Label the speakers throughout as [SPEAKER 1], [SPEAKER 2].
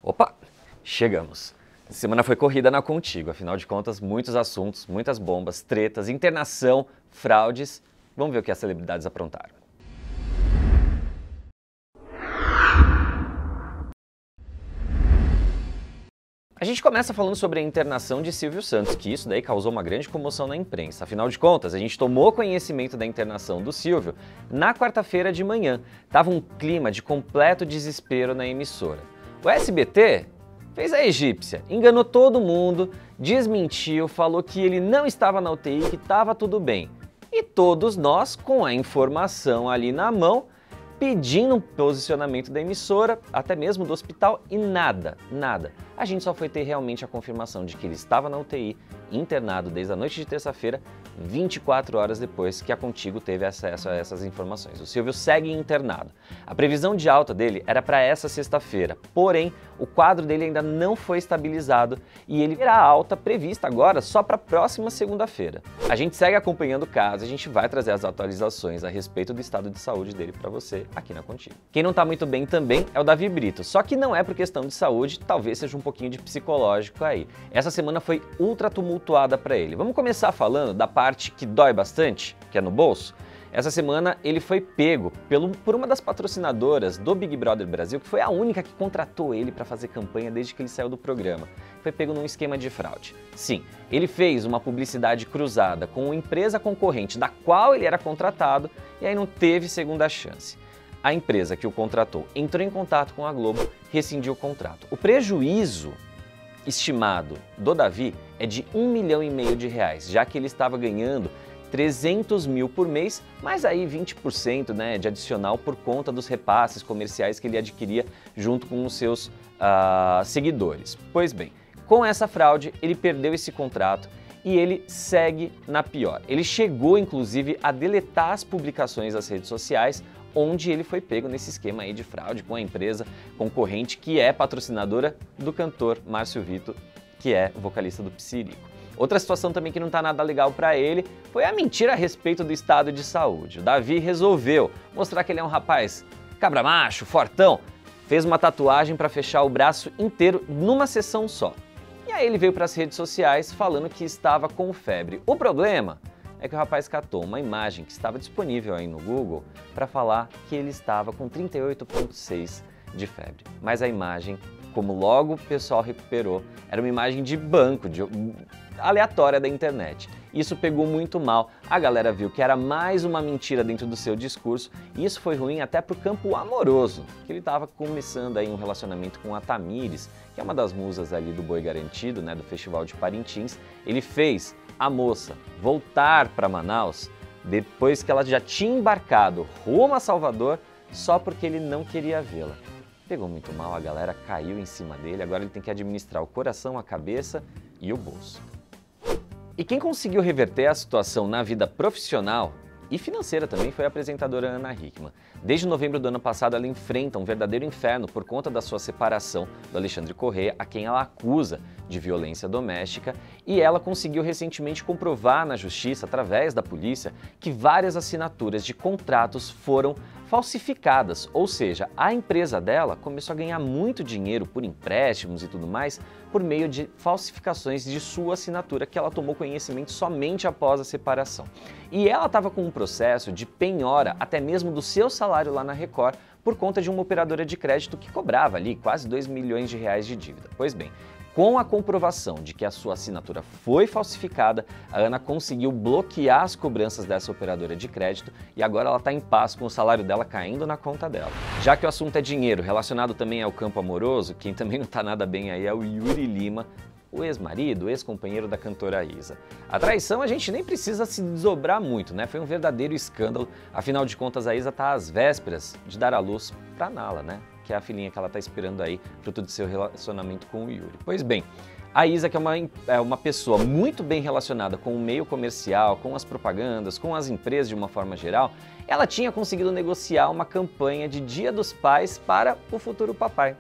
[SPEAKER 1] Opa, chegamos. A semana foi corrida na Contigo, afinal de contas, muitos assuntos, muitas bombas, tretas, internação, fraudes. Vamos ver o que as celebridades aprontaram. A gente começa falando sobre a internação de Silvio Santos, que isso daí causou uma grande comoção na imprensa. Afinal de contas, a gente tomou conhecimento da internação do Silvio na quarta-feira de manhã. Tava um clima de completo desespero na emissora. O SBT fez a egípcia, enganou todo mundo, desmentiu, falou que ele não estava na UTI, que estava tudo bem. E todos nós, com a informação ali na mão, pedindo um posicionamento da emissora, até mesmo do hospital, e nada. A gente só foi ter realmente a confirmação de que ele estava na UTI, internado desde a noite de terça-feira, 24 horas depois que a Contigo teve acesso a essas informações. O Silvio segue internado. A previsão de alta dele era para essa sexta-feira, porém, o quadro dele ainda não foi estabilizado e ele terá alta prevista agora só para a próxima segunda-feira. A gente segue acompanhando o caso, a gente vai trazer as atualizações a respeito do estado de saúde dele para você aqui na Contigo. Quem não está muito bem também é o Davi Brito, só que não é por questão de saúde, talvez seja um pouquinho de psicológico aí. Essa semana foi ultra tumultuada para ele. Vamos começar falando da parte que dói bastante, que é no bolso. Essa semana ele foi pego por uma das patrocinadoras do Big Brother Brasil, que foi a única que contratou ele para fazer campanha desde que ele saiu do programa. Foi pego num esquema de fraude. Sim, ele fez uma publicidade cruzada com uma empresa concorrente da qual ele era contratado e aí não teve segunda chance. A empresa que o contratou entrou em contato com a Globo, rescindiu o contrato. O prejuízo estimado do Davi é de R$1,5 milhão, já que ele estava ganhando 300 mil por mês, mais aí 20% de adicional por conta dos repasses comerciais que ele adquiria junto com os seus seguidores. Pois bem, com essa fraude ele perdeu esse contrato e ele segue na pior. Ele chegou inclusive a deletar as publicações das redes sociais onde ele foi pego nesse esquema aí de fraude com a empresa concorrente que é patrocinadora do cantor Márcio Vitor, que é vocalista do Psirico. Outra situação também que não tá nada legal para ele foi a mentira a respeito do estado de saúde. O Davi resolveu mostrar que ele é um rapaz cabra macho, fortão, fez uma tatuagem para fechar o braço inteiro numa sessão só. E aí ele veio para as redes sociais falando que estava com febre. O problema é que o rapaz catou uma imagem que estava disponível aí no Google para falar que ele estava com 38,6 de febre. Mas a imagem, como logo o pessoal recuperou, era uma imagem de banco, aleatória da internet. Isso pegou muito mal, a galera viu que era mais uma mentira dentro do seu discurso e isso foi ruim até para o campo amoroso, que ele estava começando aí um relacionamento com a Tamires, que é uma das musas ali do Boi Garantido, do Festival de Parintins. Ele fez a moça voltar para Manaus depois que ela já tinha embarcado rumo a Salvador só porque ele não queria vê-la. Pegou muito mal, a galera caiu em cima dele, agora ele tem que administrar o coração, a cabeça e o bolso. E quem conseguiu reverter a situação na vida profissional e financeira também foi a apresentadora Ana Hickman. Desde novembro do ano passado ela enfrenta um verdadeiro inferno por conta da sua separação do Alexandre Corrêa, a quem ela acusa de violência doméstica, e ela conseguiu recentemente comprovar na justiça, através da polícia, que várias assinaturas de contratos foram falsificadas, ou seja, a empresa dela começou a ganhar muito dinheiro por empréstimos e tudo mais por meio de falsificações de sua assinatura que ela tomou conhecimento somente após a separação. E ela estava com um processo de penhora até mesmo do seu salário lá na Record por conta de uma operadora de crédito que cobrava ali quase R$2 milhões de dívida. Pois bem, com a comprovação de que a sua assinatura foi falsificada, a Ana conseguiu bloquear as cobranças dessa operadora de crédito e agora ela está em paz com o salário dela caindo na conta dela. Já que o assunto é dinheiro, relacionado também ao campo amoroso, quem também não está nada bem aí é o Yuri Lima, o ex-marido, o ex-companheiro da cantora Isa. A traição a gente nem precisa se desdobrar muito, Foi um verdadeiro escândalo, afinal de contas a Isa está às vésperas de dar à luz para Nala, que é a filhinha que ela está esperando aí, fruto do seu relacionamento com o Yuri. Pois bem, a Isa, que é uma pessoa muito bem relacionada com o meio comercial, com as propagandas, com as empresas de uma forma geral, ela tinha conseguido negociar uma campanha de Dia dos Pais para o futuro papai.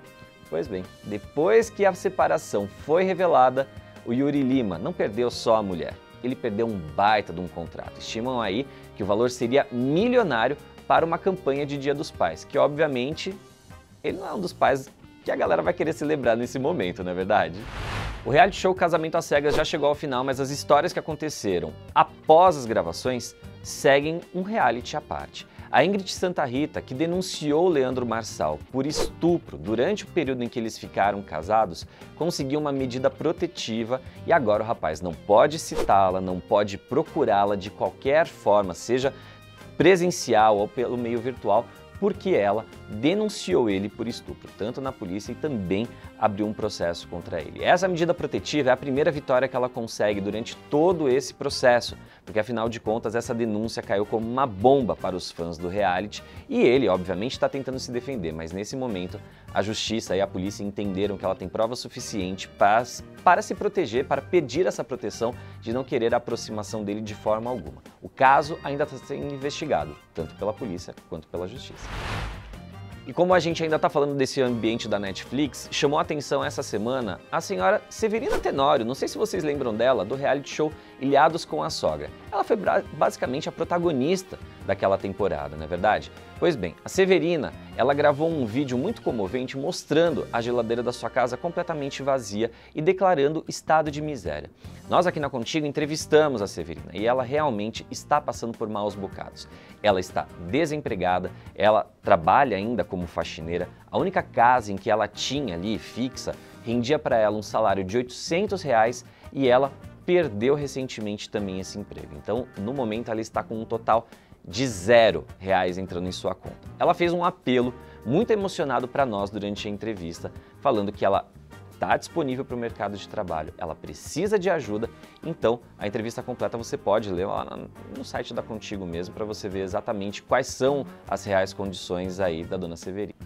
[SPEAKER 1] Pois bem, depois que a separação foi revelada, o Yuri Lima não perdeu só a mulher, ele perdeu um baita de um contrato. Estimam aí que o valor seria milionário para uma campanha de Dia dos Pais, que obviamente ele não é um dos pais que a galera vai querer celebrar nesse momento, não é verdade? O reality show Casamento às Cegas já chegou ao final, mas as histórias que aconteceram após as gravações seguem um reality à parte. A Ingrid Santa Rita, que denunciou Leandro Marçal por estupro durante o período em que eles ficaram casados, conseguiu uma medida protetiva e agora o rapaz não pode citá-la, não pode procurá-la de qualquer forma, seja presencial ou pelo meio virtual, porque ela denunciou ele por estupro, tanto na polícia e também abriu um processo contra ele. Essa medida protetiva é a primeira vitória que ela consegue durante todo esse processo, porque afinal de contas essa denúncia caiu como uma bomba para os fãs do reality e ele, obviamente, está tentando se defender, mas nesse momento a justiça e a polícia entenderam que ela tem prova suficiente para se proteger, para pedir essa proteção de não querer a aproximação dele de forma alguma. O caso ainda está sendo investigado, tanto pela polícia quanto pela justiça. E como a gente ainda está falando desse ambiente da Netflix, chamou a atenção essa semana a senhora Severina Tenório, não sei se vocês lembram dela, do reality show Ilhados com a Sogra. Ela foi basicamente a protagonista daquela temporada, não é verdade? Pois bem, a Severina, ela gravou um vídeo muito comovente mostrando a geladeira da sua casa completamente vazia e declarando estado de miséria. Nós aqui na Contigo entrevistamos a Severina e ela realmente está passando por maus bocados. Ela está desempregada, ela trabalha ainda como faxineira, a única casa em que ela tinha ali fixa rendia para ela um salário de R$800 e ela perdeu recentemente também esse emprego. Então, no momento, ela está com um total de R$0 entrando em sua conta. Ela fez um apelo muito emocionado para nós durante a entrevista, falando que ela está disponível para o mercado de trabalho, ela precisa de ajuda, então a entrevista completa você pode ler lá no site da Contigo mesmo para você ver exatamente quais são as reais condições aí da dona Severina.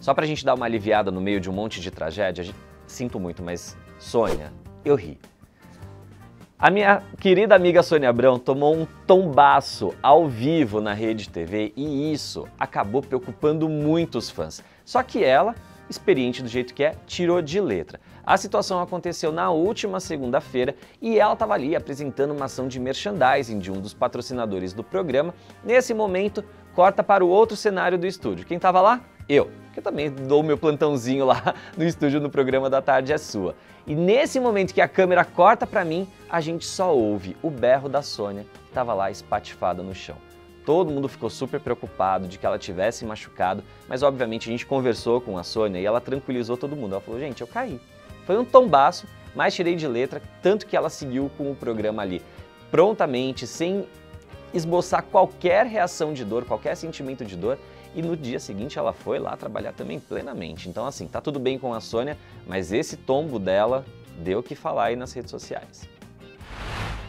[SPEAKER 1] Só para a gente dar uma aliviada no meio de um monte de tragédia, sinto muito, mas Sônia, eu ri. A minha querida amiga Sônia Abrão tomou um tombaço ao vivo na Rede TV e isso acabou preocupando muitos fãs. Só que ela, experiente do jeito que é, tirou de letra. A situação aconteceu na última segunda-feira e ela estava ali apresentando uma ação de merchandising de um dos patrocinadores do programa. Nesse momento, corta para o outro cenário do estúdio. Quem estava lá? Eu, que também dou meu plantãozinho lá no estúdio no programa da Tarde é Sua. E nesse momento que a câmera corta para mim, a gente só ouve o berro da Sônia, que estava lá espatifada no chão. Todo mundo ficou super preocupado de que ela tivesse machucado, mas obviamente a gente conversou com a Sônia e ela tranquilizou todo mundo. Ela falou, gente, eu caí. Foi um tombaço, mas tirei de letra, tanto que ela seguiu com o programa ali prontamente, sem esboçar qualquer reação de dor, qualquer sentimento de dor. E no dia seguinte ela foi lá trabalhar também plenamente. Então assim, tá tudo bem com a Sônia, mas esse tombo dela deu o que falar aí nas redes sociais.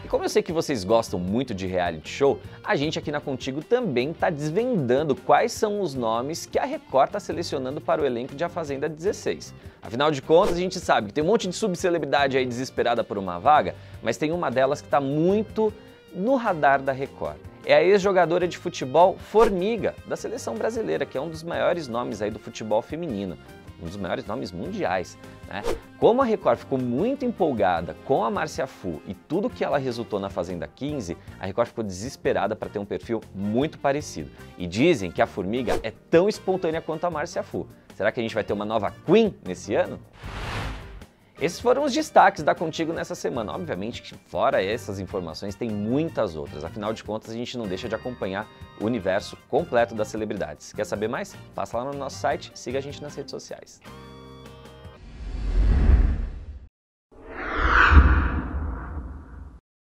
[SPEAKER 1] E como eu sei que vocês gostam muito de reality show, a gente aqui na Contigo também está desvendando quais são os nomes que a Record está selecionando para o elenco de A Fazenda 16. Afinal de contas, a gente sabe que tem um monte de subcelebridade aí desesperada por uma vaga, mas tem uma delas que está muito no radar da Record. É a ex-jogadora de futebol Formiga, da seleção brasileira, que é um dos maiores nomes aí do futebol feminino, um dos maiores nomes mundiais, né? Como a Record ficou muito empolgada com a Márcia Fu e tudo que ela resultou na Fazenda 15, a Record ficou desesperada para ter um perfil muito parecido. E dizem que a Formiga é tão espontânea quanto a Márcia Fu. Será que a gente vai ter uma nova Queen nesse ano? Esses foram os destaques da Contigo nessa semana. Obviamente que fora essas informações tem muitas outras, afinal de contas a gente não deixa de acompanhar o universo completo das celebridades. Quer saber mais? Passa lá no nosso site, siga a gente nas redes sociais.